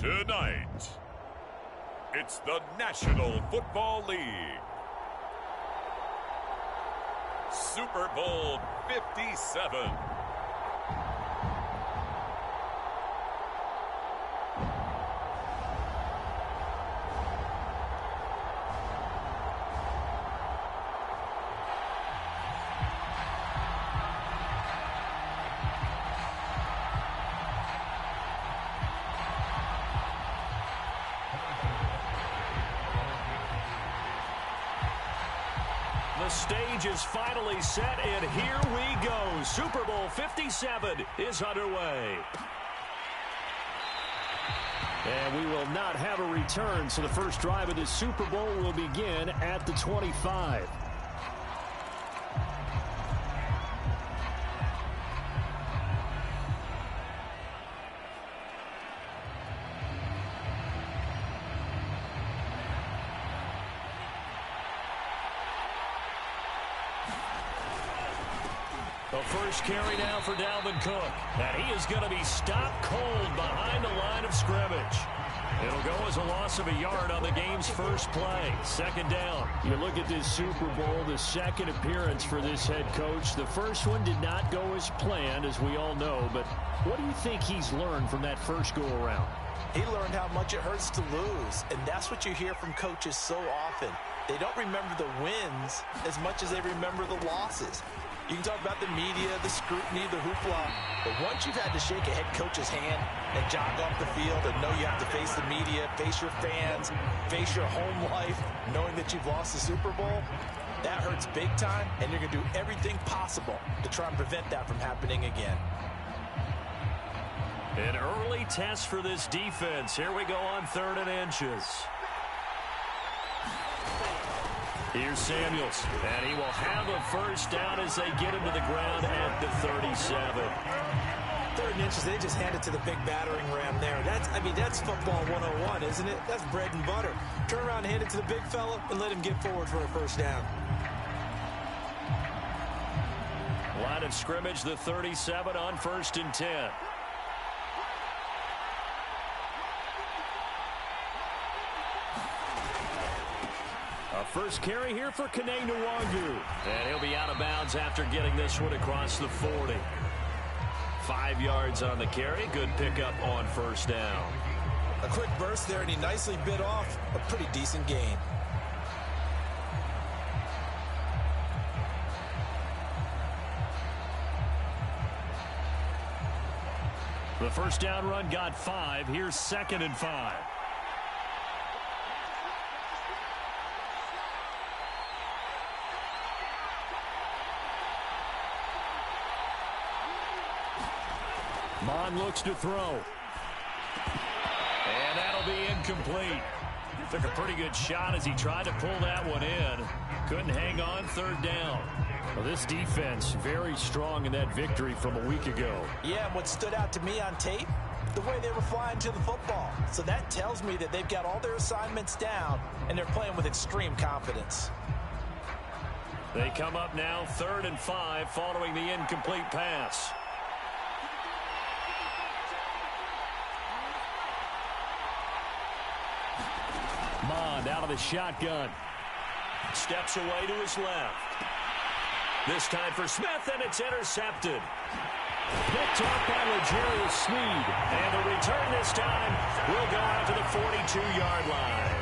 Tonight, it's the National Football League. Super Bowl 57. The stage is finally set, and here we go. Super Bowl 57 is underway. And we will not have a return, so the first drive of this Super Bowl will begin at the 25. The first carry now for Dalvin Cook. And he is going to be stopped cold behind the line of scrimmage. It'll go as a loss of a yard on the game's first play. Second down. You look at this Super Bowl, the second appearance for this head coach. The first one did not go as planned, as we all know. But what do you think he's learned from that first go-around? He learned how much it hurts to lose. And that's what you hear from coaches so often. They don't remember the wins as much as they remember the losses. You can talk about the media, the scrutiny, the hoopla, but once you've had to shake a head coach's hand and jog off the field and know you have to face the media, face your fans, face your home life, knowing that you've lost the Super Bowl, that hurts big time, and you're going to do everything possible to try and prevent that from happening again. An early test for this defense. Here we go on 3rd and inches. Here's Samuels, and he will have a first down as they get him to the ground at the 37. 3rd and inches, they just hand it to the big battering ram there. That's football 101, isn't it? That's bread and butter. Turn around and hand it to the big fella and let him get forward for a first down. Line of scrimmage, the 37 on 1st and 10. First carry here for Kene Nwangu. And he'll be out of bounds after getting this one across the 40. 5 yards on the carry. Good pickup on first down. A quick burst there, and he nicely bit off a pretty decent gain. The first down run got 5. Here's 2nd and 5. Mon looks to throw. And that'll be incomplete. Took a pretty good shot as he tried to pull that one in. Couldn't hang on 3rd down. Well, this defense very strong in that victory from a week ago. Yeah, and what stood out to me on tape, the way they were flying to the football. So that tells me that they've got all their assignments down, and they're playing with extreme confidence. They come up now 3rd and 5 following the incomplete pass. Mond out of the shotgun. Steps away to his left. This time for Smith, and it's intercepted. Picked off by L'Jarius Sneed. And the return this time will go out to the 42-yard line.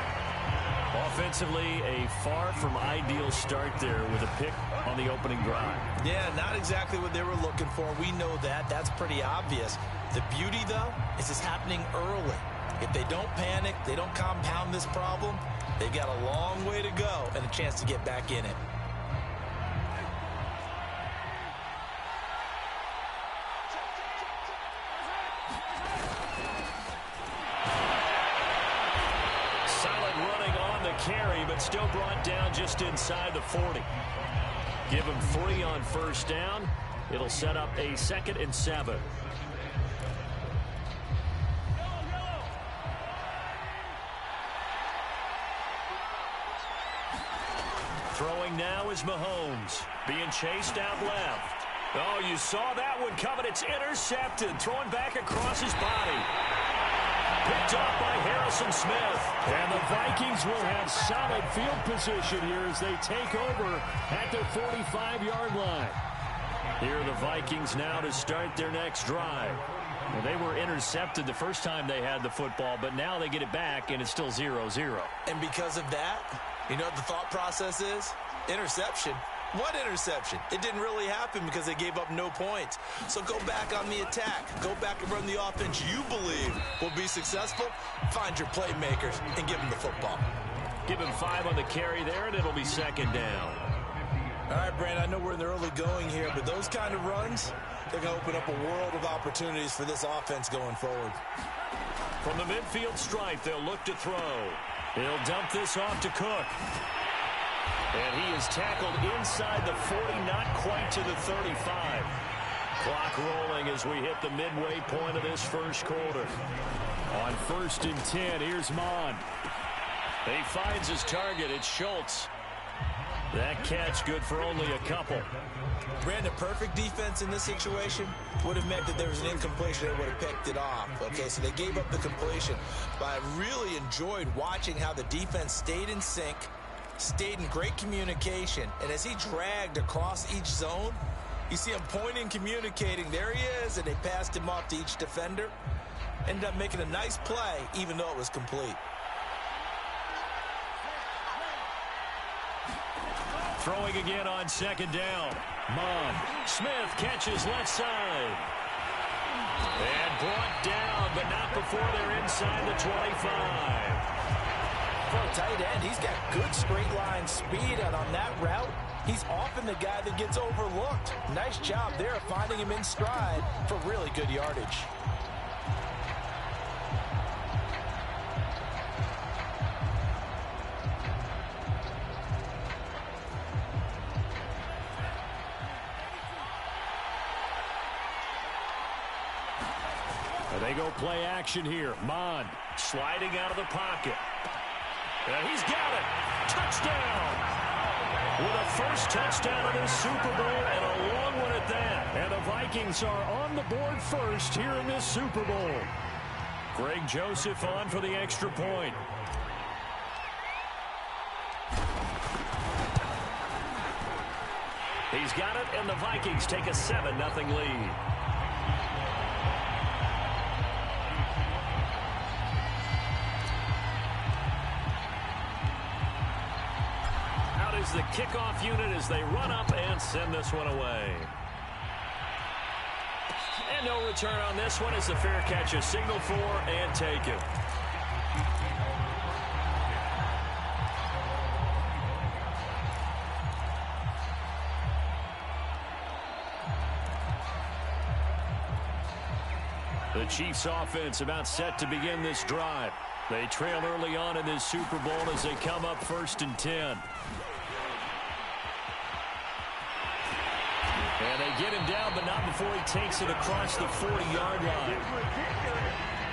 Offensively, a far from ideal start there with a pick on the opening drive. Yeah, not exactly what they were looking for. We know that. That's pretty obvious. The beauty, though, is it's happening early. If they don't panic, they don't compound this problem, they've got a long way to go and a chance to get back in it. Solid running on the carry, but still brought down just inside the 40. Give him 3 on first down. It'll set up a 2nd and 7. Throwing now is Mahomes. Being chased out left. Oh, you saw that one coming. It's intercepted. Throwing back across his body. Picked off by Harrison Smith. And the Vikings will have solid field position here as they take over at their 45-yard line. Here are the Vikings now to start their next drive. Well, they were intercepted the first time they had the football, but now they get it back, and it's still 0-0. And because of that, you know what the thought process is? Interception. What interception? It didn't really happen because they gave up no points. So go back on the attack. Go back and run the offense you believe will be successful. Find your playmakers and give them the football. Give him 5 on the carry there, and it'll be second down. All right, Brandon, I know we're in the early going here, but those kind of runs, they're going to open up a world of opportunities for this offense going forward. From the midfield stripe, they'll look to throw. He'll dump this off to Cook. And he is tackled inside the 40, not quite to the 35. Clock rolling as we hit the midway point of this first quarter. On 1st and 10, here's Mon. He finds his target. It's Schultz. That catch good for only a couple. Brandon, perfect defense in this situation would have meant that there was an incompletion. They would have picked it off. Okay, so they gave up the completion. But I really enjoyed watching how the defense stayed in sync, stayed in great communication, and as he dragged across each zone, you see him pointing, communicating. There he is, and they passed him off to each defender. Ended up making a nice play, even though it was complete. Throwing again on second down. Mon. Smith catches left side. And brought down, but not before they're inside the 25. For a tight end, he's got good straight line speed, and on that route, he's often the guy that gets overlooked. Nice job there finding him in stride for really good yardage. They go play action here. Mon sliding out of the pocket. And he's got it. Touchdown. With a first touchdown of the Super Bowl and a long one at that. And the Vikings are on the board first here in this Super Bowl. Greg Joseph on for the extra point. He's got it, and the Vikings take a 7-0 lead. The kickoff unit as they run up and send this one away. And no return on this one as the fair catch is signaled for and taken. The Chiefs offense about set to begin this drive. They trail early on in this Super Bowl as they come up 1st and 10. And they get him down, but not before he takes it across the 40-yard line.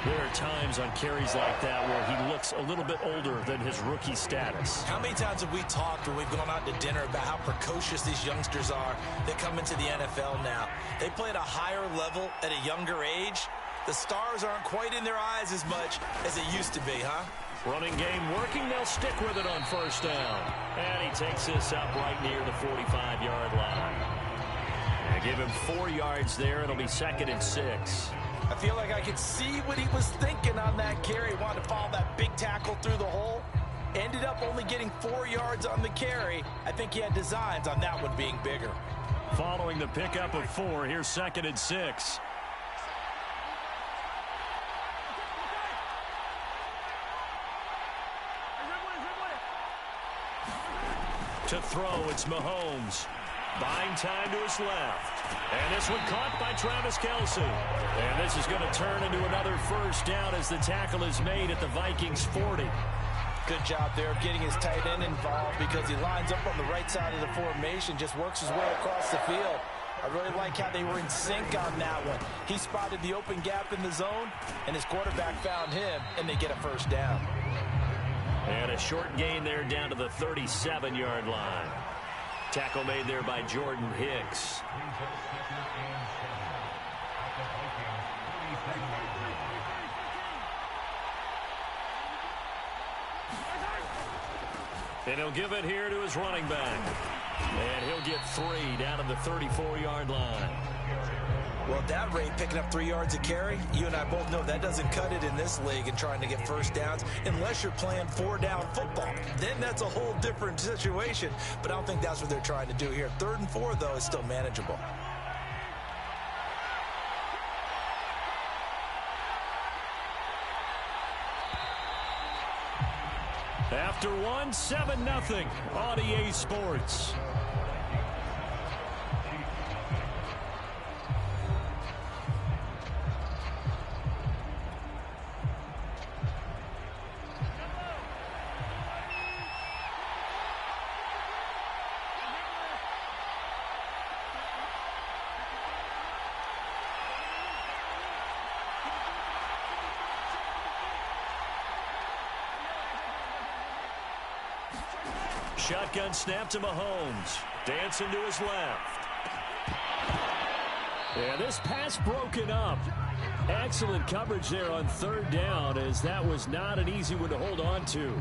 There are times on carries like that where he looks a little bit older than his rookie status. How many times have we talked when we've gone out to dinner about how precocious these youngsters are that come into the NFL now? They play at a higher level at a younger age. The stars aren't quite in their eyes as much as it used to be, huh? Running game working. They'll stick with it on 1st down. And he takes this up right near the 45-yard line. And give him 4 yards there. It'll be 2nd and 6. I feel like I could see what he was thinking on that carry. Wanted to follow that big tackle through the hole. Ended up only getting 4 yards on the carry. I think he had designs on that one being bigger. Following the pickup of 4, here's 2nd and 6. To throw, it's Mahomes. Buying time to his left. And this one caught by Travis Kelce. And this is going to turn into another 1st down as the tackle is made at the Vikings 40. Good job there of getting his tight end involved because he lines up on the right side of the formation, just works his way across the field. I really like how they were in sync on that one. He spotted the open gap in the zone, and his quarterback found him, and they get a 1st down. And a short gain there down to the 37-yard line. Tackle made there by Jordan Hicks. And he'll give it here to his running back. And he'll get 3 down to the 34-yard line. Well, at that rate, picking up 3 yards a carry, you and I both know that doesn't cut it in this league and trying to get first downs unless you're playing 4-down football. Then that's a whole different situation. But I don't think that's what they're trying to do here. 3rd and 4, though, is still manageable. After 7-0 on EA Sports. Shotgun snap to Mahomes. Dancing to his left. And this pass broken up. Excellent coverage there on 3rd down, as that was not an easy one to hold on to.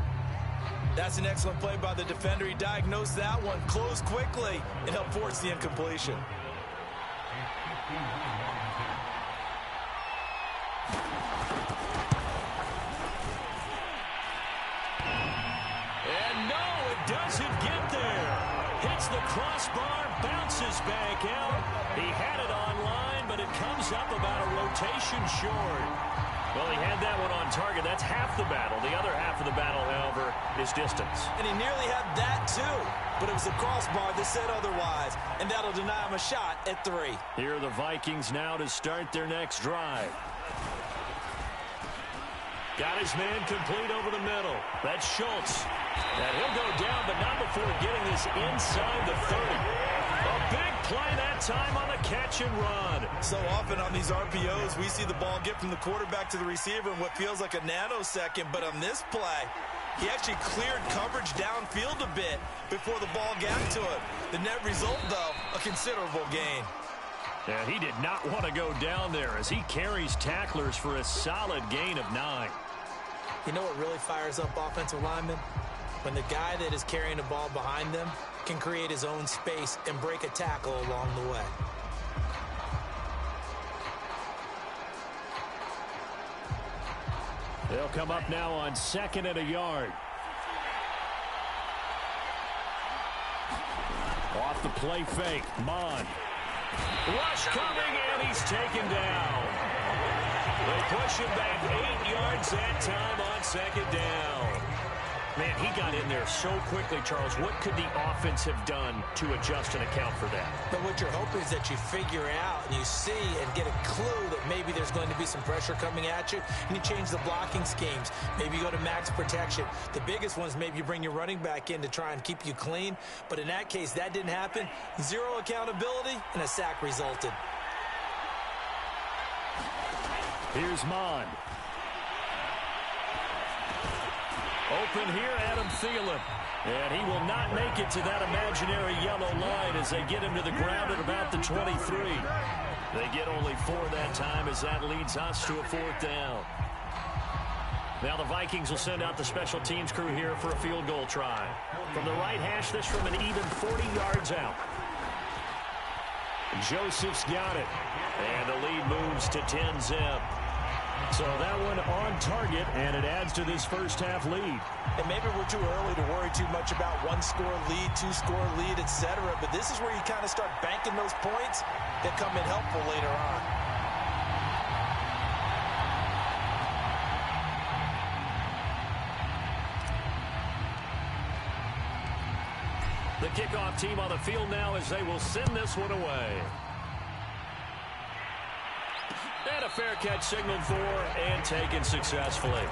That's an excellent play by the defender. He diagnosed that one, closed quickly, and helped force the incompletion. Doesn't get there. Hits the crossbar, bounces back out. He had it online, but it comes up about a rotation short. Well, he had that one on target. That's half the battle. The other half of the battle, however, is distance. And he nearly had that, too. But it was the crossbar that said otherwise, and that'll deny him a shot at 3. Here are the Vikings now to start their next drive. Got his man complete over the middle. That's Schultz. And he'll go down, but not before getting this inside the 30. A big play that time on the catch and run. So often on these RPOs, we see the ball get from the quarterback to the receiver in what feels like a nanosecond. But on this play, he actually cleared coverage downfield a bit before the ball got to him. The net result, though, a considerable gain. And he did not want to go down there as he carries tacklers for a solid gain of 9. You know what really fires up offensive linemen? When the guy that is carrying the ball behind them can create his own space and break a tackle along the way. They'll come up now on 2nd and a yard. Off the play fake, Mon. Rush coming, and he's taken down. They push him back 8 yards that time on 2nd down. Man, he got in there so quickly, Charles. What could the offense have done to adjust and account for that? But what you're hoping is that you figure out and you see and get a clue that maybe there's going to be some pressure coming at you, and you change the blocking schemes. Maybe you go to max protection. The biggest one is maybe you bring your running back in to try and keep you clean. But in that case, that didn't happen. 0 accountability, and a sack resulted. Here's Mon. Open here, Adam Thielen. And he will not make it to that imaginary yellow line as they get him to the ground at about the 23. They get only 4 that time as that leads us to a 4th down. Now the Vikings will send out the special teams crew here for a field goal try. From the right hash, this from an even 40 yards out. Joseph's got it. And the lead moves to 10-zip. So that one on target, and it adds to this first half lead. And maybe we're too early to worry too much about 1-score lead, 2-score lead, etc. But this is where you kind of start banking those points that come in helpful later on. The kickoff team on the field now as they will send this one away. And a fair catch signaled for and taken successfully.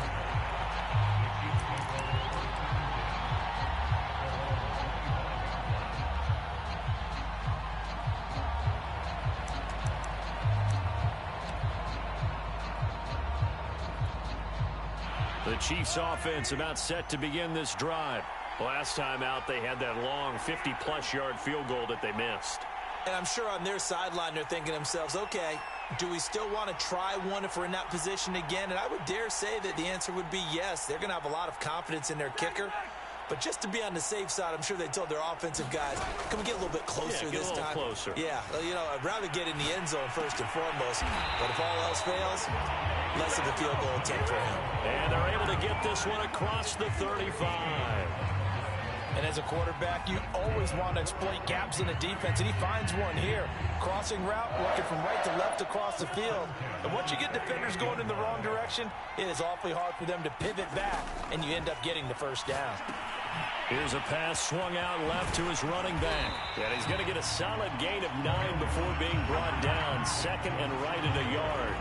The Chiefs offense about set to begin this drive. Last time out, they had that long 50-plus yard field goal that they missed. And I'm sure on their sideline they're thinking to themselves, okay, do we still want to try one if we're in that position again? And I would dare say that the answer would be yes. They're going to have a lot of confidence in their kicker. But just to be on the safe side, I'm sure they told their offensive guys, can we get a little bit closer this time? Closer. Yeah, you know, I'd rather get in the end zone first and foremost. But if all else fails, less of a field goal attempt for him. And they're able to get this one across the 35. And as a quarterback, you always want to exploit gaps in the defense, and he finds one here. Crossing route, working from right to left across the field. And once you get defenders going in the wrong direction, it is awfully hard for them to pivot back, and you end up getting the first down. Here's a pass swung out left to his running back. And he's going to get a solid gain of 9 before being brought down. Second and right at a yard.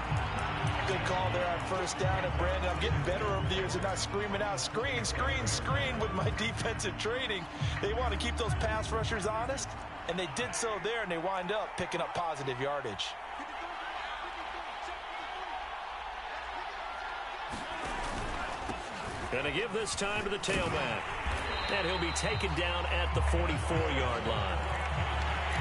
Good call there on first down. And Brandon, I'm getting better over the years and not screaming out, screen, screen, screen with my defensive training. They want to keep those pass rushers honest, and they did so there, and they wind up picking up positive yardage. Going to give this time to the tailback. And he'll be taken down at the 44-yard line.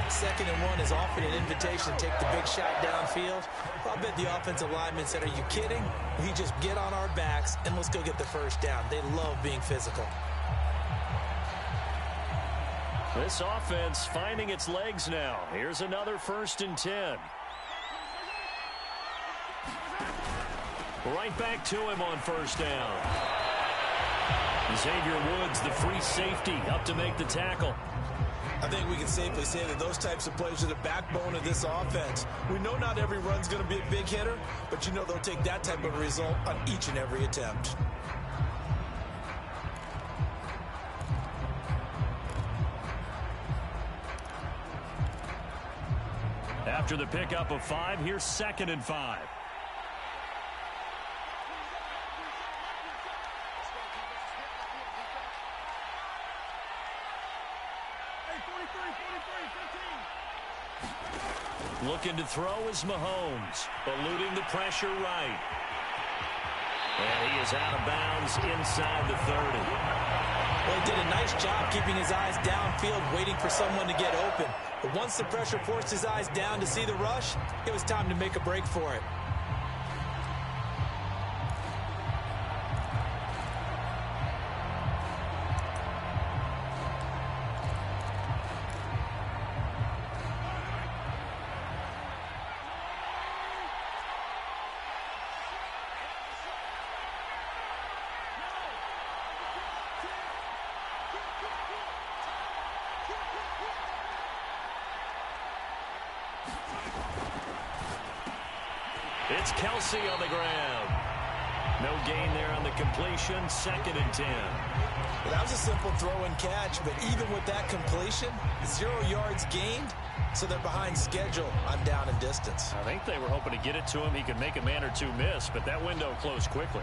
2nd and 1 is often an invitation to take the big shot downfield. I bet the offensive lineman said, are you kidding? We just get on our backs and let's go get the first down. They love being physical. This offense finding its legs now. Here's another 1st and 10. Right back to him on first down. Xavier Woods, the free safety, up to make the tackle. I think we can safely say that those types of plays are the backbone of this offense. We know not every run's going to be a big hitter, but you know they'll take that type of result on each and every attempt. After the pickup of 5, here's 2nd and 5. Looking to throw is Mahomes, eluding the pressure right. And he is out of bounds inside the 30. Well, he did a nice job keeping his eyes downfield, waiting for someone to get open. But once the pressure forced his eyes down to see the rush, it was time to make a break for it. It's Kelsey on the ground. No gain there on the completion. 2nd and 10. Well, that was a simple throw and catch, but even with that completion, 0 yards gained, so they're behind schedule on down and distance. I think they were hoping to get it to him. He could make a man or two miss, but that window closed quickly.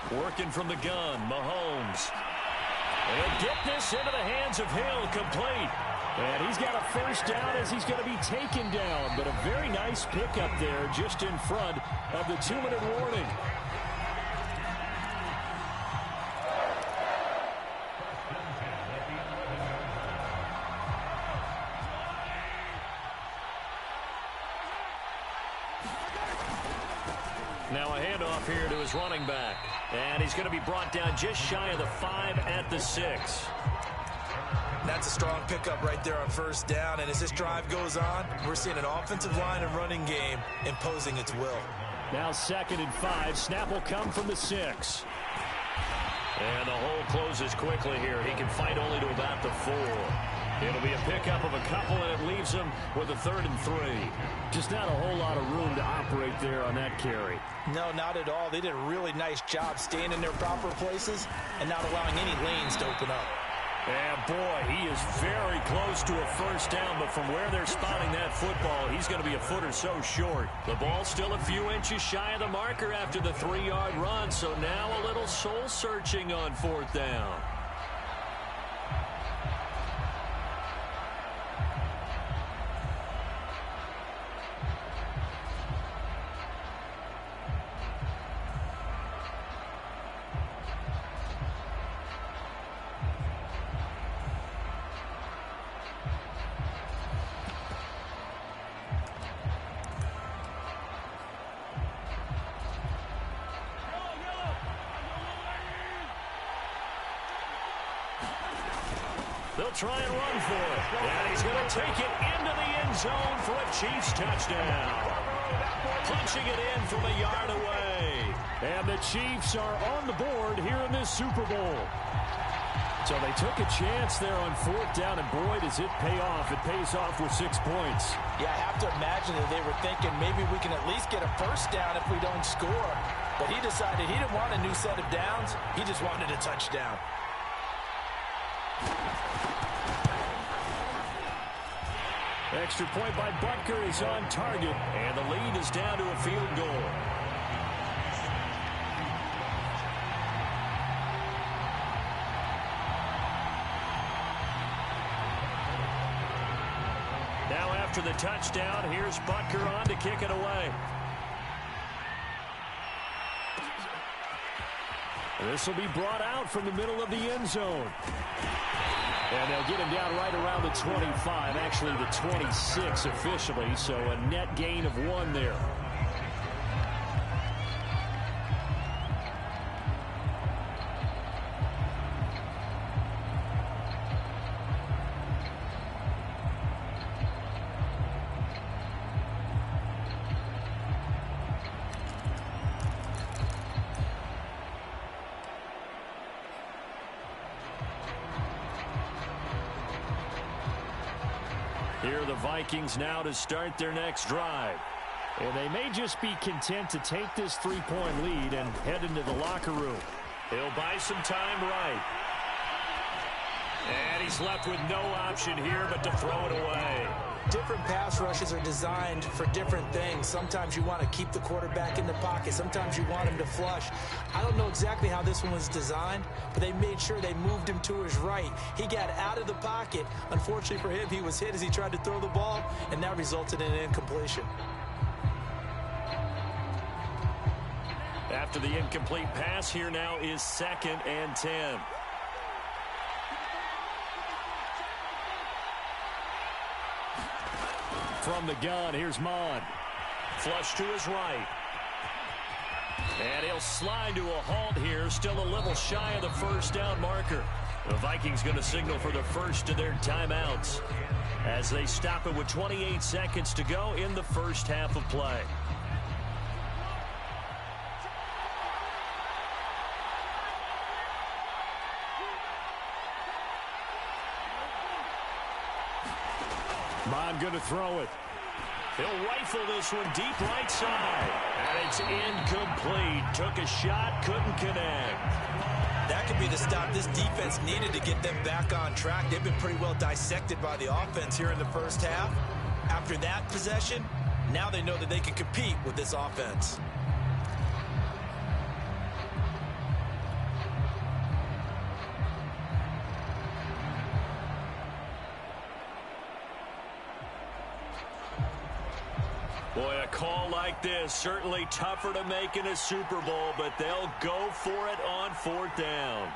Working from the gun, Mahomes. And he'll get this into the hands of Hill, complete. And he's got a first down as he's going to be taken down. But a very nice pickup there just in front of the 2-minute warning. Now a handoff here to his running back. And he's going to be brought down just shy of the 5 at the 6. That's a strong pickup right there on first down. And as this drive goes on, we're seeing an offensive line and running game imposing its will. Now 2nd and 5. Snap will come from the 6. And the hole closes quickly here. He can fight only to about the 4. It'll be a pickup of a couple, and it leaves him with a 3rd and 3. Just not a whole lot of room to operate there on that carry. No, not at all. They did a really nice job staying in their proper places and not allowing any lanes to open up. And boy, he is very close to a first down, but from where they're spotting that football, he's going to be a foot or so short. The ball's still a few inches shy of the marker after the 3-yard run, so now a little soul-searching on 4th down. They'll try and run for it. And he's going to take it into the end zone for a Chiefs touchdown. Punching it in from a yard away. And the Chiefs are on the board here in this Super Bowl. So they took a chance there on 4th down, and boy, does it pay off. It pays off with 6 points. Yeah, I have to imagine that they were thinking maybe we can at least get a first down if we don't score. But he decided he didn't want a new set of downs. He just wanted a touchdown. Extra point by Butker is on target, and the lead is down to a field goal. Now after the touchdown, here's Butker on to kick it away. This will be brought out from the middle of the end zone. And they'll get him down right around the 25, actually the 26 officially, so a net gain of 1 there. Here are the Vikings now to start their next drive. And they may just be content to take this 3-point lead and head into the locker room. He'll buy some time right. And he's left with no option here but to throw it away. Different pass rushes are designed for different things. Sometimes you want to keep the quarterback in the pocket. Sometimes you want him to flush. I don't know exactly how this one was designed, but they made sure they moved him to his right. He got out of the pocket. Unfortunately for him, he was hit as he tried to throw the ball, and that resulted in an incompletion. After the incomplete pass, here now is 2nd and 10. From the gun, here's Mon. Flush to his right. And he'll slide to a halt here, still a little shy of the first down marker. The Vikings going to signal for the first of their timeouts as they stop it with 28 seconds to go in the first half of play. Mon going to throw it. He'll rifle this one deep right side. And it's incomplete. Took a shot, couldn't connect. That could be the stop this defense needed to get them back on track. They've been pretty well dissected by the offense here in the first half. After that possession, now they know that they can compete with this offense. Boy, a call like this, certainly tougher to make in a Super Bowl, but they'll go for it on 4th down.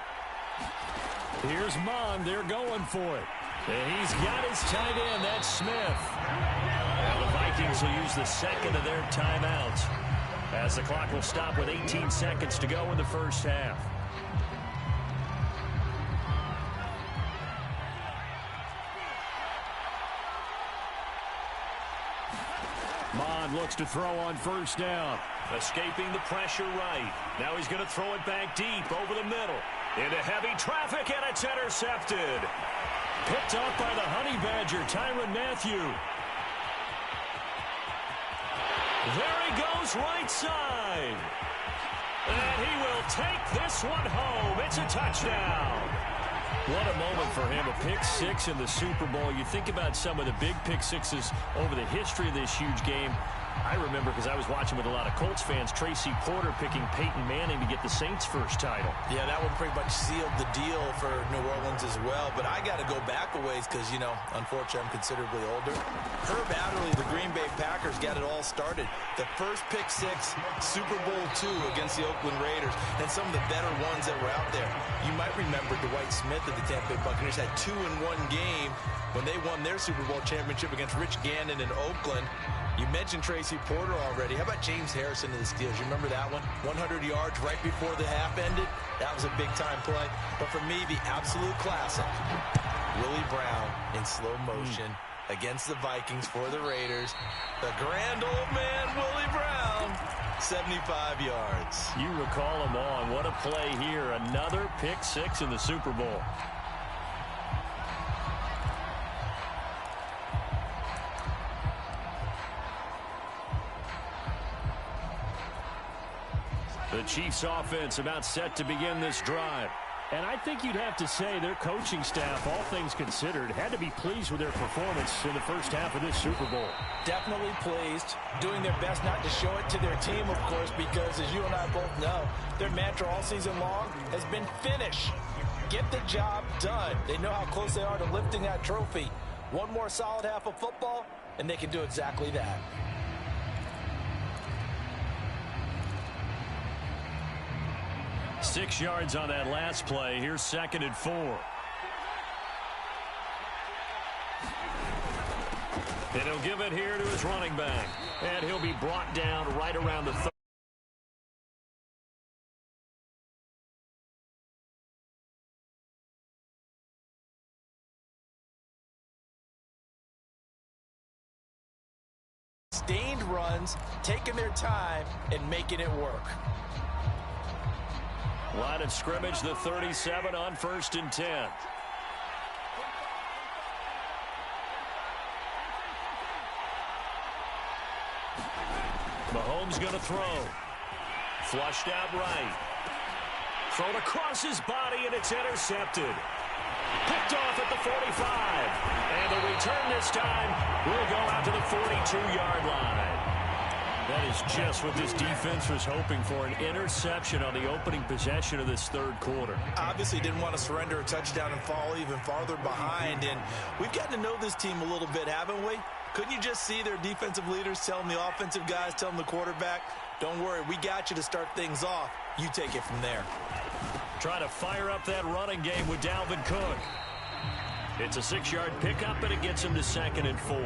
Here's Mon. They're going for it. And he's got his tight end. That's Smith. And the Vikings will use the second of their timeouts as the clock will stop with 18 seconds to go in the first half. Mon looks to throw on 1st down. Escaping the pressure right. Now he's going to throw it back deep over the middle. Into heavy traffic, and it's intercepted. Picked up by the Honey Badger, Tyrann Mathieu. There he goes right side. And he will take this one home. It's a touchdown. What a moment for him, a pick 6 in the Super Bowl. You think about some of the big pick 6s over the history of this huge game. I remember, because I was watching with a lot of Colts fans, Tracy Porter picking Peyton Manning to get the Saints' first title. Yeah, that one pretty much sealed the deal for New Orleans as well. But I got to go back a ways because, you know, unfortunately I'm considerably older. Herb Adderley, the Green Bay Packers, got it all started. The first pick 6, Super Bowl II against the Oakland Raiders, and some of the better ones that were out there. You might remember Dwight Smith of the Tampa Bay Buccaneers had 2 in one game when they won their Super Bowl championship against Rich Gannon in Oakland. You mentioned Tracy Porter already. How about James Harrison of the Steelers? You remember that one? 100 yards right before the half ended. That was a big-time play. But for me, the absolute classic, Willie Brown in slow motion against the Vikings for the Raiders. The grand old man, Willie Brown, 75 yards. You recall him on. What a play here. Another pick six in the Super Bowl. The Chiefs offense about set to begin this drive. And I think you'd have to say their coaching staff, all things considered, had to be pleased with their performance in the first half of this Super Bowl. Definitely pleased, doing their best not to show it to their team, of course, because as you and I both know, their mantra all season long has been finish. Get the job done. They know how close they are to lifting that trophy. One more solid half of football, and they can do exactly that. Six yards on that last play. Here's 2nd and 4. And he'll give it here to his running back. And he'll be brought down right around the 30. Sustained runs, taking their time, and making it work. Line of scrimmage, the 37 on 1st and 10. Mahomes going to throw. Flushed out right. Thrown across his body, and it's intercepted. Picked off at the 45. And the return this time will go out to the 42-yard line. That is just what this defense was hoping for, an interception on the opening possession of this third quarter. Obviously didn't want to surrender a touchdown and fall even farther behind. And we've gotten to know this team a little bit, haven't we? Couldn't you just see their defensive leaders telling the offensive guys, telling the quarterback, don't worry, we got you to start things off. You take it from there. Trying to fire up that running game with Dalvin Cook. It's a 6-yard pickup, and it gets him to 2nd and 4.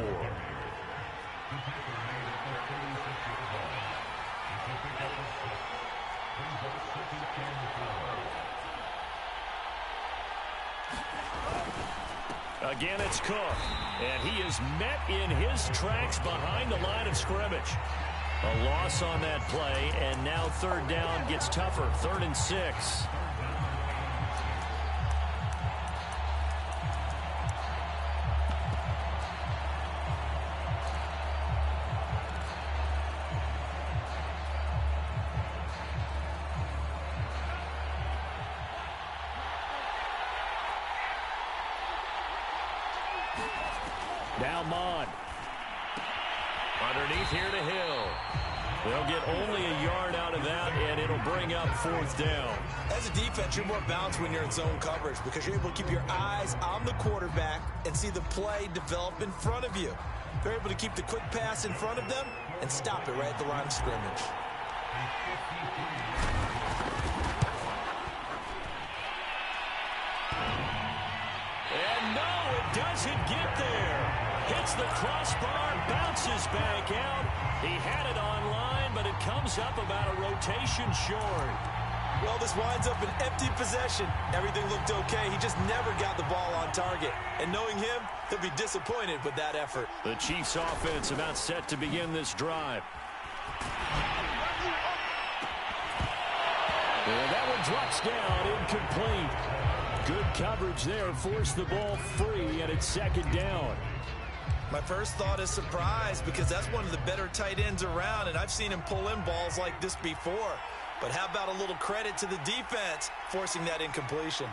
Again, it's Cook, and he is met in his tracks behind the line of scrimmage. A loss on that play, and now 3rd down gets tougher, 3rd and 6. Now Mond. Underneath here to Hill. They'll get only a yard out of that, and it'll bring up 4th down. As a defense, you're more balanced when you're in zone coverage because you're able to keep your eyes on the quarterback and see the play develop in front of you. They're able to keep the quick pass in front of them and stop it right at the line of scrimmage. And no, it doesn't get there. Hits the crossbar, bounces back out. He had it on line, but it comes up about a rotation short. Well, this winds up an empty possession. Everything looked okay. He just never got the ball on target. And knowing him, he'll be disappointed with that effort. The Chiefs offense about set to begin this drive. And that one drops down, incomplete. Good coverage there, forced the ball free, and it's 2nd down. My first thought is surprise because that's one of the better tight ends around, and I've seen him pull in balls like this before. But how about a little credit to the defense forcing that incompletion?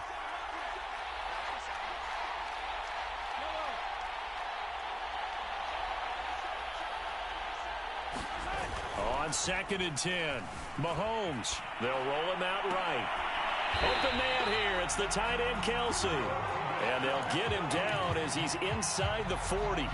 On 2nd and 10, Mahomes. They'll roll him out right. Open man here. It's the tight end, Kelsey. And they'll get him down as he's inside the 40.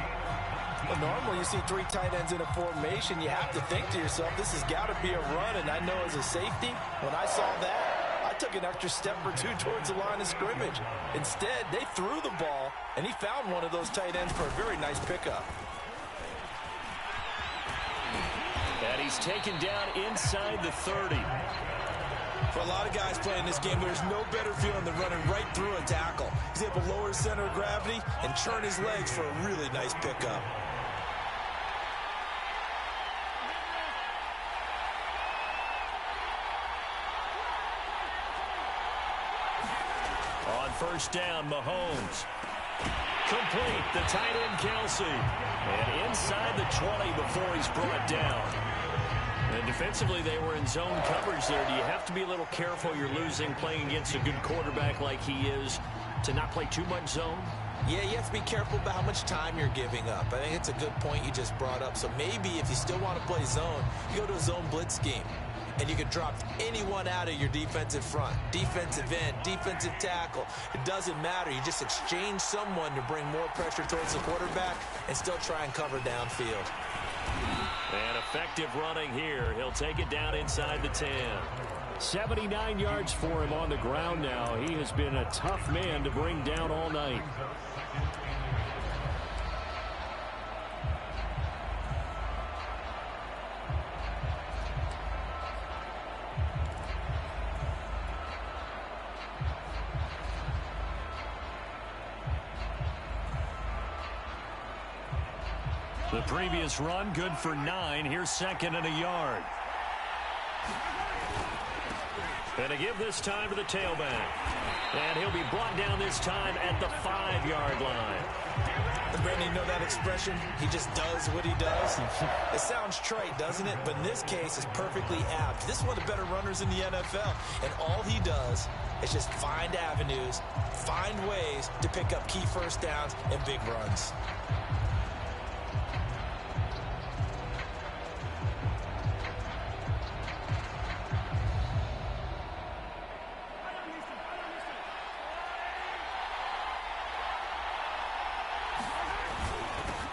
Well, normally you see 3 tight ends in a formation. You have to think to yourself, this has got to be a run. And I know as a safety, when I saw that, I took an extra step or 2 towards the line of scrimmage. Instead, they threw the ball, and he found one of those tight ends for a very nice pickup. And he's taken down inside the 30. For a lot of guys playing this game, there's no better feeling than running right through a tackle. He's able to lower his center of gravity and churn his legs for a really nice pickup. On first down, Mahomes. Complete, the tight end, Kelsey. And inside the 20 before he's brought down. And defensively, they were in zone coverage there. Do you have to be a little careful? You're losing playing against a good quarterback like he is to not play too much zone? Yeah, you have to be careful about how much time you're giving up. I think it's a good point you just brought up. So maybe if you still want to play zone, you go to a zone blitz scheme. And you can drop anyone out of your defensive front. Defensive end, defensive tackle. It doesn't matter. You just exchange someone to bring more pressure towards the quarterback and still try and cover downfield. And effective running here. He'll take it down inside the 10. 79 yards for him on the ground now. He has been a tough man to bring down all night. The previous run, good for 9. Here's second and a yard. And a give this time to the tailback. And he'll be brought down this time at the 5-yard line. And Brandon, you know that expression? He just does what he does. It sounds trite, doesn't it? But in this case, it's perfectly apt. This is one of the better runners in the NFL. And all he does is just find avenues, find ways to pick up key first downs and big runs.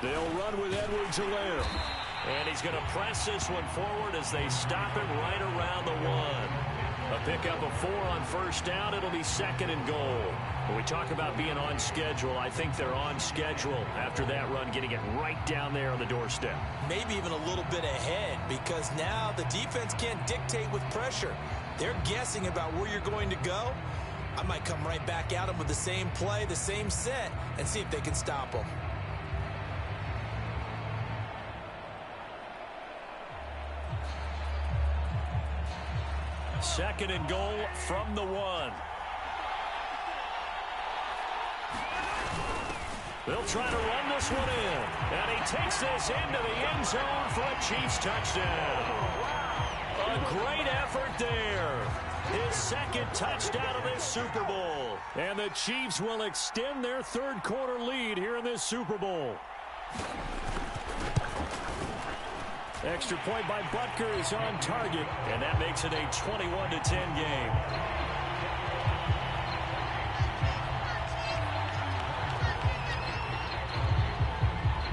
They'll run with Edwards-Helaire. And he's going to press this one forward as they stop him right around the 1. A pickup of 4 on first down. It'll be second and goal. When we talk about being on schedule, I think they're on schedule after that run, getting it right down there on the doorstep. Maybe even a little bit ahead, because now the defense can't dictate with pressure. They're guessing about where you're going to go. I might come right back at them with the same play, the same set, and see if they can stop them. Second and goal from the 1. They'll try to run this one in. And he takes this into the end zone for a Chiefs touchdown. A great effort there. His second touchdown of this Super Bowl. And the Chiefs will extend their third quarter lead here in this Super Bowl. Extra point by Butker is on target, and that makes it a 21-10 game.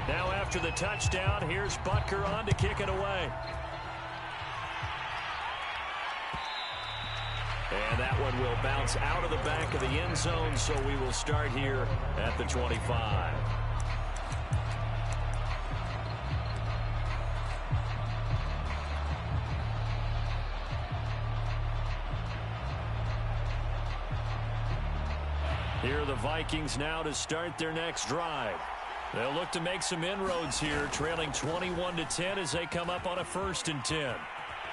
Now after the touchdown, here's Butker on to kick it away. And that one will bounce out of the back of the end zone, so we will start here at the 25. Here are the Vikings now to start their next drive. They'll look to make some inroads here, trailing 21-10 as they come up on a 1st and 10.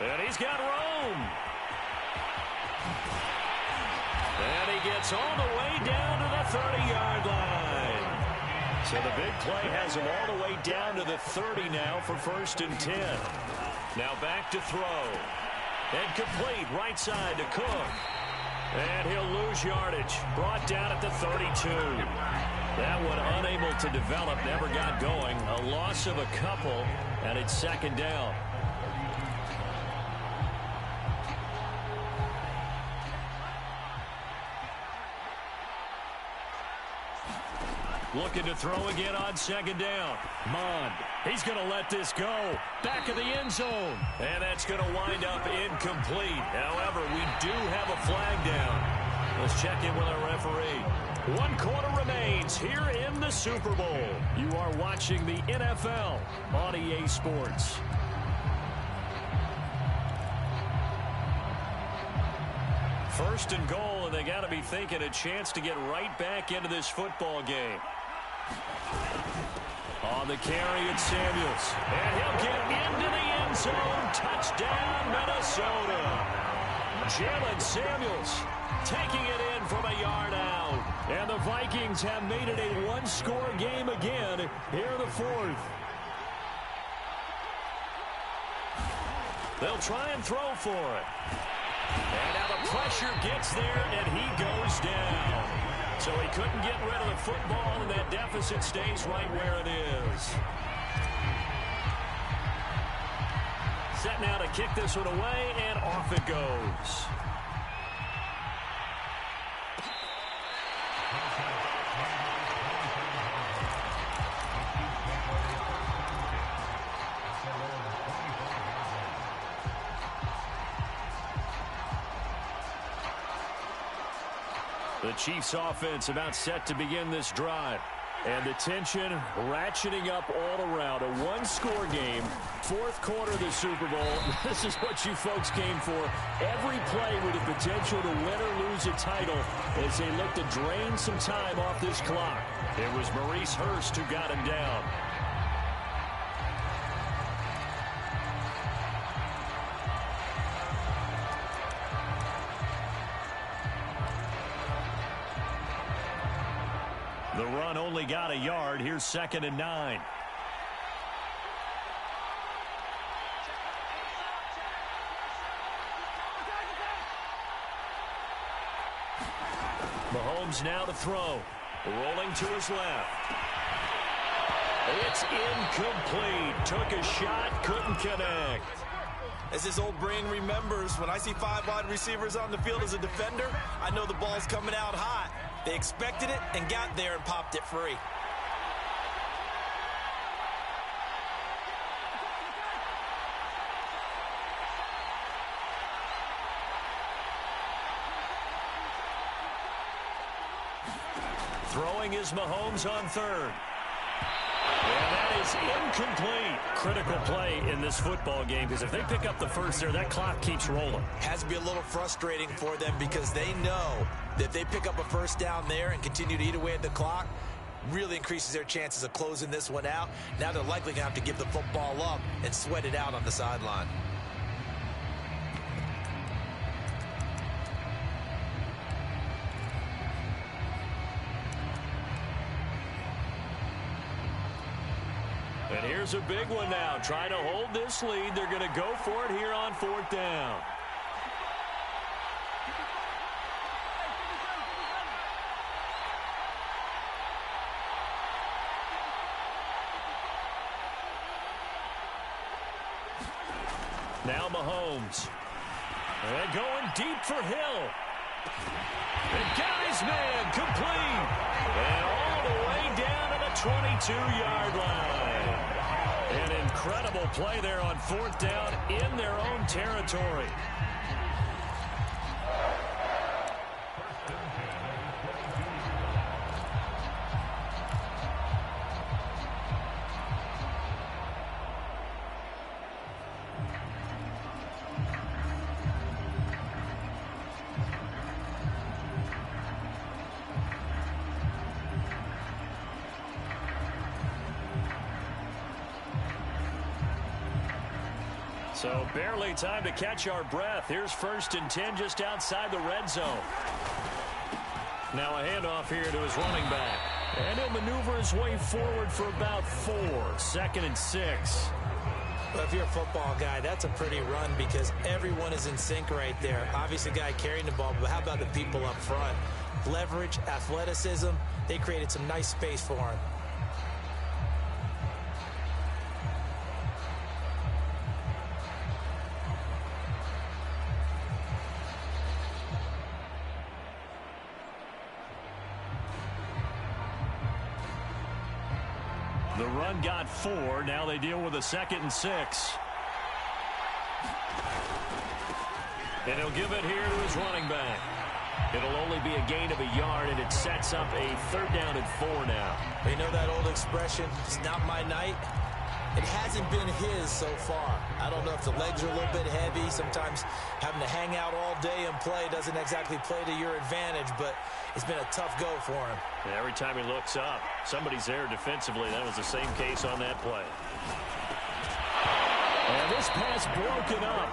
And he's got Rome. And he gets all the way down to the 30-yard line. So the big play has him all the way down to the 30 now for 1st and 10. Now back to throw. And complete right side to Cook. And he'll lose yardage. Brought down at the 32. That one unable to develop, never got going. A loss of a couple, and it's second down. Looking to throw again on second down. Mond, he's going to let this go. Back of the end zone. And that's going to wind up incomplete. However, we do have a flag down. Let's check in with our referee. 1 quarter remains here in the Super Bowl. You are watching the NFL on EA Sports. First and goal, and they got to be thinking a chance to get right back into this football game. On the carry, it's Samuels. And he'll get into the end zone. Touchdown, Minnesota. Jalen Samuels taking it in from a yard out. And the Vikings have made it a one-score game again here in the fourth. They'll try and throw for it. And now the pressure gets there, and he goes down. So he couldn't get rid of the football, and that deficit stays right where it is. Set now to kick this one away, and off it goes. The Chiefs offense about set to begin this drive. And the tension ratcheting up all around. A one-score game, fourth quarter of the Super Bowl. This is what you folks came for. Every play with the potential to win or lose a title as they look to drain some time off this clock. It was Maurice Hurst who got him down. The run only got a yard. Here's 2nd and 9. Mahomes now to throw. Rolling to his left. It's incomplete. Took a shot, couldn't connect. As his old brain remembers, when I see 5 wide receivers on the field as a defender, I know the ball's coming out hot. They expected it and got there and popped it free. Throwing is Mahomes on 3rd. And that is incomplete. Critical play in this football game, because if they pick up the first there, that clock keeps rolling. Has to be a little frustrating for them because they know that if they pick up a first down there and continue to eat away at the clock, really increases their chances of closing this one out. Now they're likely going to have to give the football up and sweat it out on the sideline. And here's a big one now. Trying to hold this lead. They're going to go for it here on 4th down. Now Mahomes. And going deep for Hill. And got his man complete. And all the way down to the 22-yard line. An incredible play there on 4th down in their own territory. So barely time to catch our breath. Here's 1st and 10 just outside the red zone. Now a handoff here to his running back. And he'll maneuver his way forward for about 4. 2nd and 6. Well, if you're a football guy, that's a pretty run because everyone is in sync right there. Obviously, the guy carrying the ball, but how about the people up front? Leverage, athleticism, they created some nice space for him. The run got 4. Now they deal with a 2nd and 6. And he'll give it here to his running back. It'll only be a gain of a yard, and it sets up a 3rd down and 4 now. You know that old expression, it's not my night? It hasn't been his so far. I don't know if the legs are a little bit heavy. Sometimes having to hang out all day and play doesn't exactly play to your advantage, but it's been a tough go for him. And every time he looks up, somebody's there defensively. That was the same case on that play. And this pass broken up.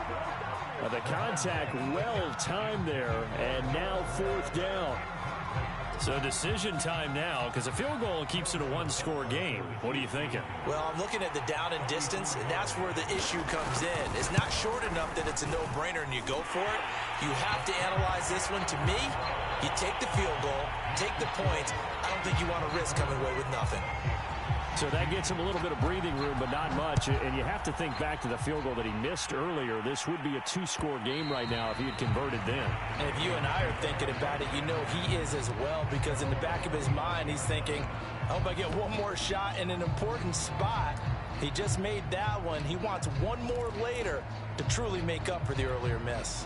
The contact well timed there, and now 4th down. So decision time now, because a field goal keeps it a one-score game. What are you thinking? Well, I'm looking at the down and distance, and that's where the issue comes in. It's not short enough that it's a no-brainer and you go for it. You have to analyze this one. To me, you take the field goal, take the points. I don't think you want to risk coming away with nothing. So that gets him a little bit of breathing room, but not much. And you have to think back to the field goal that he missed earlier. This would be a 2-score game right now if he had converted then. And if you and I are thinking about it, you know he is as well, because in the back of his mind, he's thinking, I hope I get one more shot in an important spot. He just made that one. He wants one more later to truly make up for the earlier miss.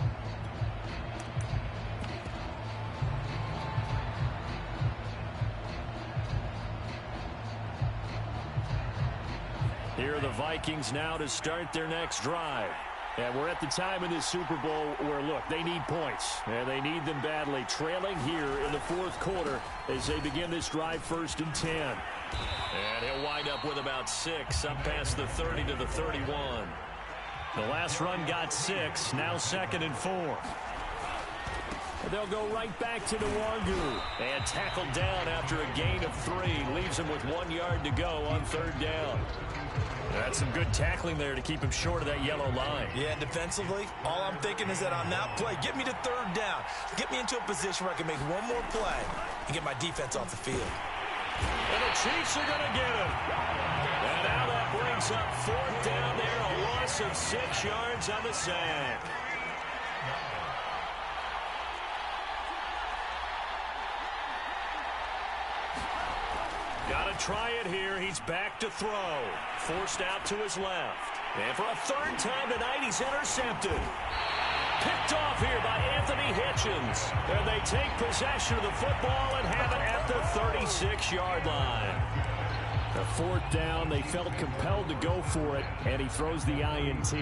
Here are the Vikings now to start their next drive. And we're at the time in this Super Bowl where, look, they need points. And they need them badly. Trailing here in the 4th quarter as they begin this drive 1st and 10. And he'll wind up with about 6 up past the 30 to the 31. The last run got 6. Now 2nd and 4. They'll go right back to Nwangu. And tackled down after a gain of 3. Leaves him with 1 yard to go on 3rd down. That's some good tackling there to keep him short of that yellow line. Yeah, defensively, all I'm thinking is that on that play, get me to 3rd down. Get me into a position where I can make one more play and get my defense off the field. And the Chiefs are going to get him. And now that brings up 4th down there, a loss of 6 yards on the sack. Got to try it here. He's back to throw. Forced out to his left. And for a 3rd time tonight, he's intercepted. Picked off here by Anthony Hitchens. And they take possession of the football and have it at the 36-yard line. The 4th down, they felt compelled to go for it, and he throws the INT.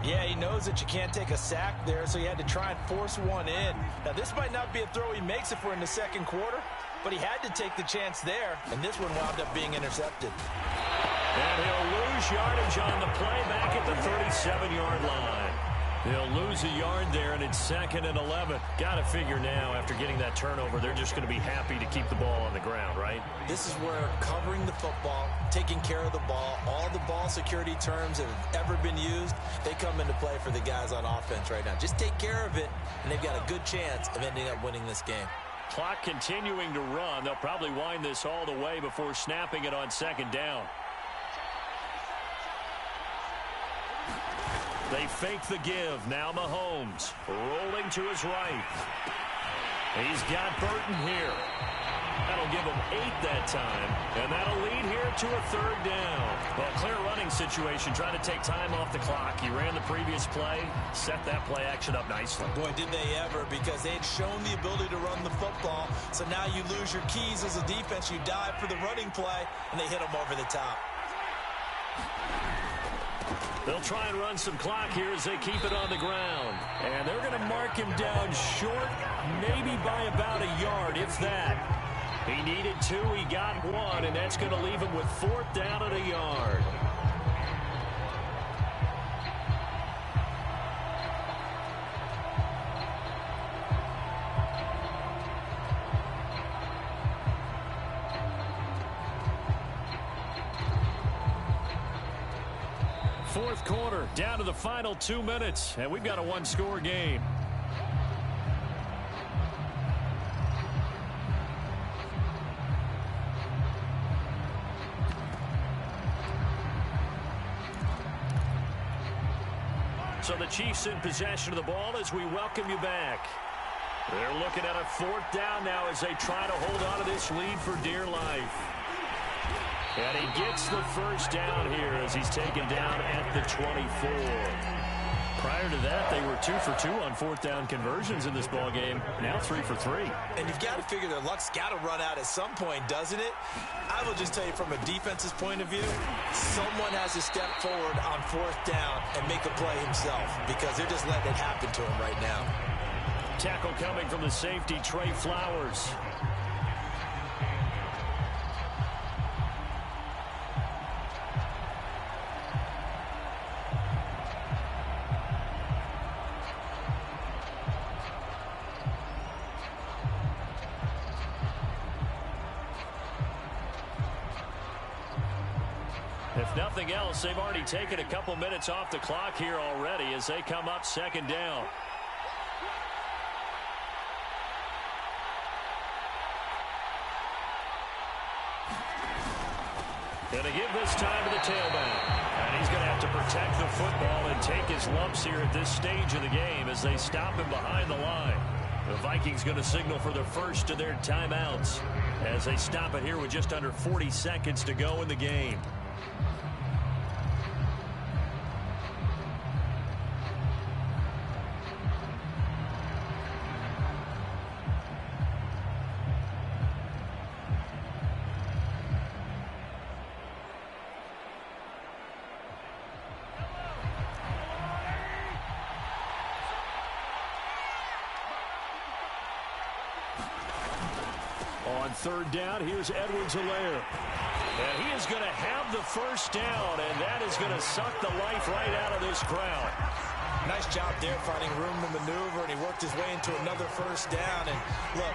Yeah, he knows that you can't take a sack there, so he had to try and force one in. Now, this might not be a throw he makes if we're in the 2nd quarter, but he had to take the chance there, and this one wound up being intercepted. And he'll lose yardage on the play back at the 37-yard line. They'll lose a yard there, and it's 2nd and 11. Got to figure now, after getting that turnover, they're just going to be happy to keep the ball on the ground, right? This is where covering the football, taking care of the ball, all the ball security terms that have ever been used, they come into play for the guys on offense right now. Just take care of it, and they've got a good chance of ending up winning this game. Clock continuing to run. They'll probably wind this all the way before snapping it on 2nd down. They fake the give. Now Mahomes rolling to his right. He's got Burton here. That'll give him 8 that time. And that'll lead here to a 3rd down. Well, clear running situation, trying to take time off the clock. He ran the previous play, set that play action up nicely. Boy, did they ever, because they had shown the ability to run the football. So now you lose your keys as a defense. You dive for the running play, and they hit them over the top. They'll try and run some clock here as they keep it on the ground. And they're going to mark him down short, maybe by about a yard, if that. He needed 2, he got 1, and that's going to leave him with 4th down and a yard. Fourth quarter, down to the final 2 minutes, and we've got a 1-score game. So the Chiefs in possession of the ball as we welcome you back. They're looking at a 4th down now as they try to hold on to this lead for dear life. And he gets the 1st down here as he's taken down at the 24. Prior to that, they were 2 for 2 on fourth down conversions in this ball game. Now 3 for 3. And you've got to figure their luck's got to run out at some point, doesn't it? I will just tell you from a defense's point of view, someone has to step forward on fourth down and make a play himself because they're just letting it happen to him right now. Tackle coming from the safety, Trey Flowers. If nothing else, they've already taken a couple minutes off the clock here already as they come up second down. Going to give this time to the tailback. And he's going to have to protect the football and take his lumps here at this stage of the game as they stop him behind the line. The Vikings going to signal for the first of their timeouts as they stop it here with just under 40 seconds to go in the game. On third down, here's Edwards-Helaire. And he is going to have the first down, and that is going to suck the life right out of this crowd. Nice job there finding room to maneuver, and he worked his way into another first down. And look,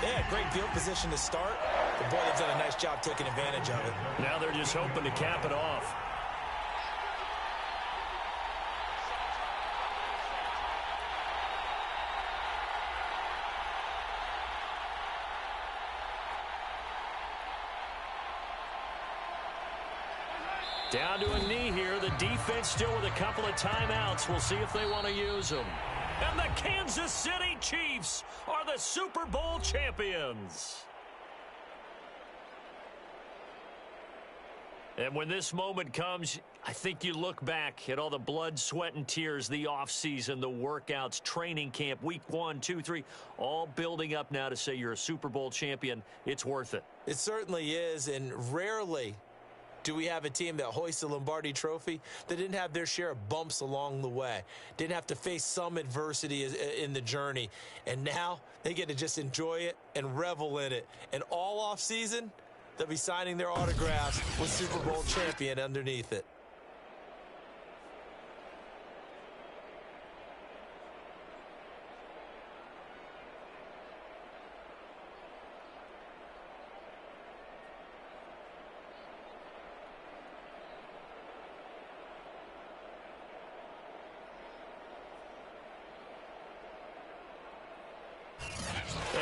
they had great field position to start, but boy, they've done a nice job taking advantage of it. Now they're just hoping to cap it off. Down to a knee here. The defense still with a couple of timeouts. We'll see if they want to use them. And the Kansas City Chiefs are the Super Bowl champions. And when this moment comes, I think you look back at all the blood, sweat, and tears, the offseason, the workouts, training camp, week 1, 2, 3, all building up now to say you're a Super Bowl champion. It's worth it. It certainly is, and rarely do we have a team that hoists the Lombardi Trophy that didn't have their share of bumps along the way, didn't have to face some adversity in the journey, and now they get to just enjoy it and revel in it. And all off season, they'll be signing their autographs with Super Bowl champion underneath it.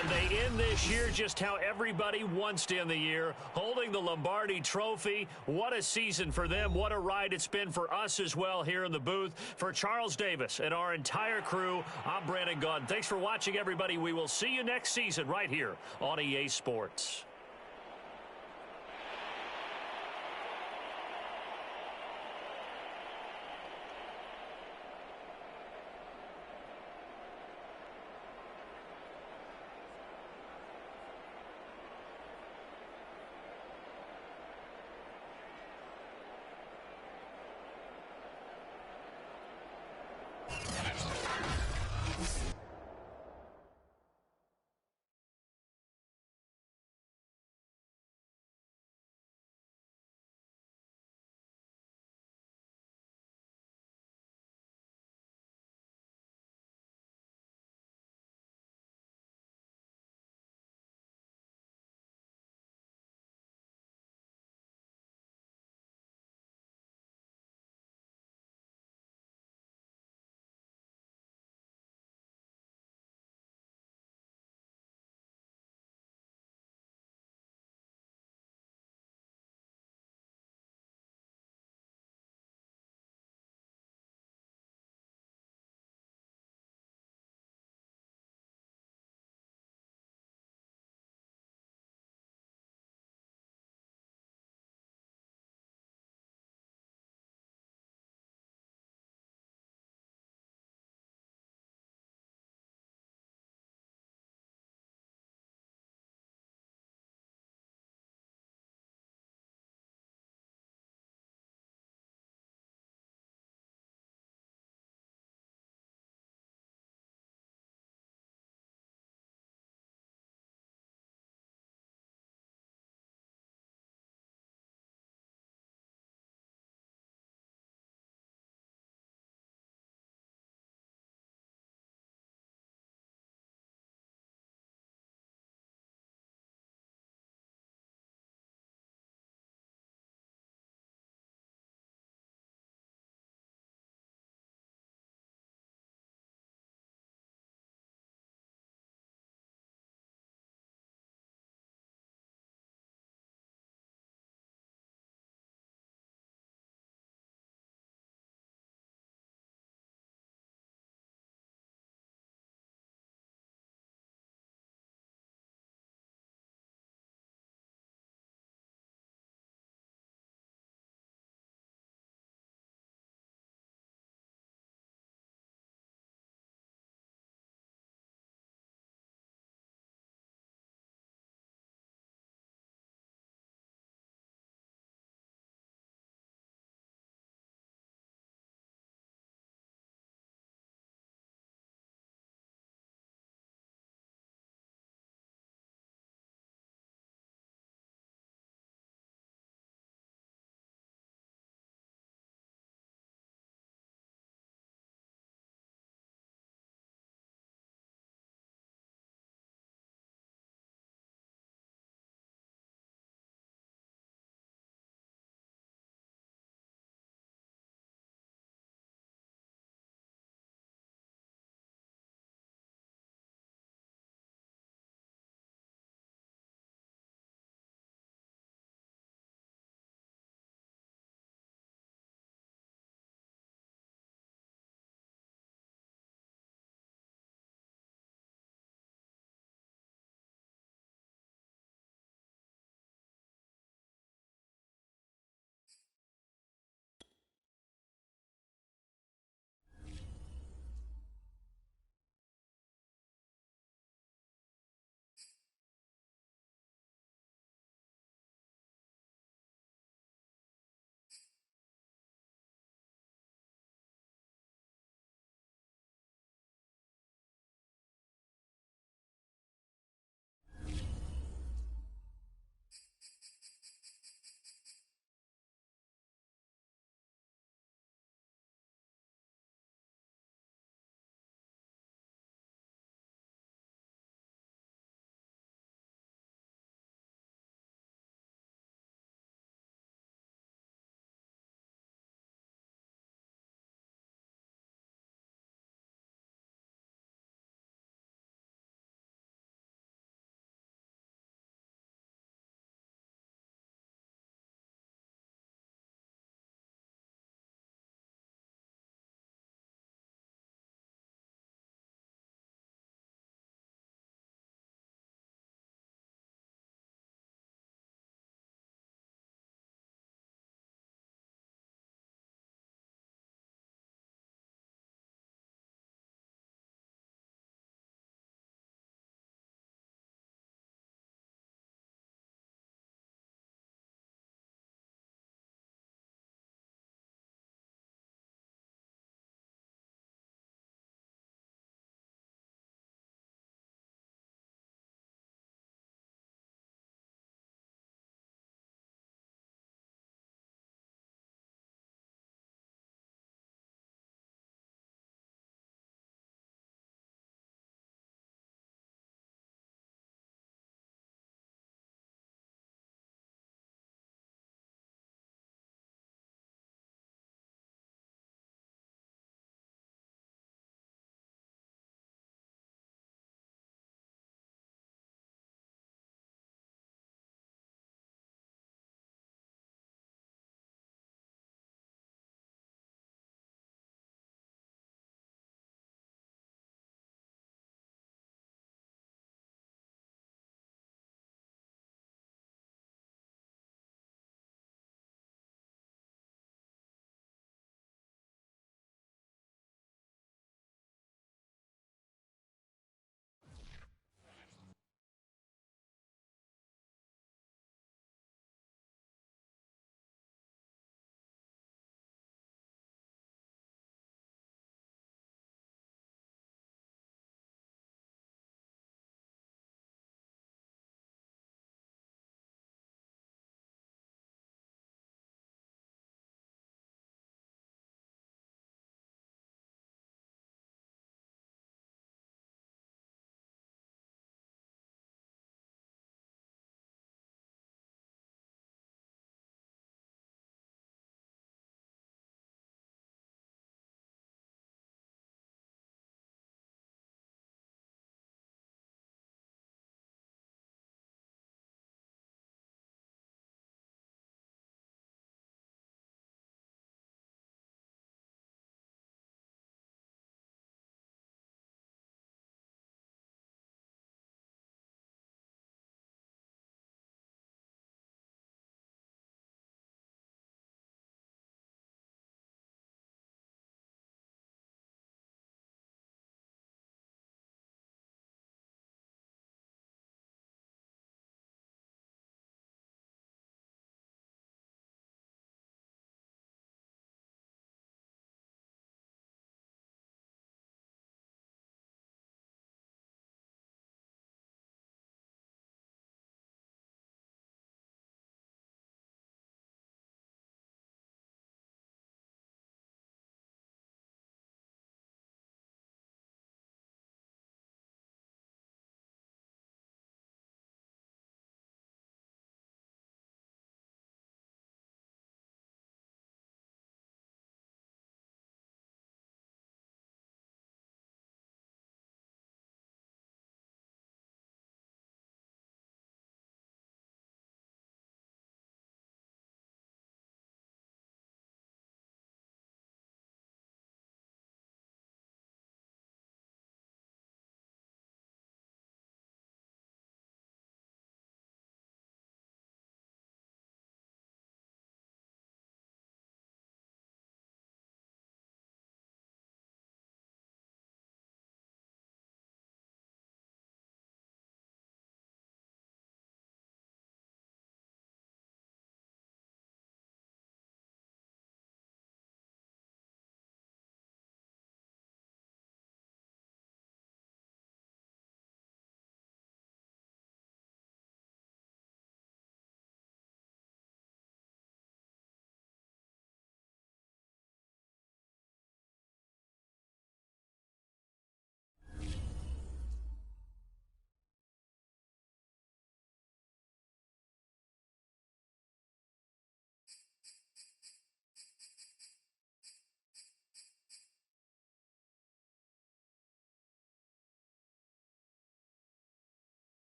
And they end this year just how everybody wants to end the year, holding the Lombardi Trophy. What a season for them. What a ride it's been for us as well here in the booth. For Charles Davis and our entire crew, I'm Brandon Gaudin. Thanks for watching, everybody. We will see you next season right here on EA Sports.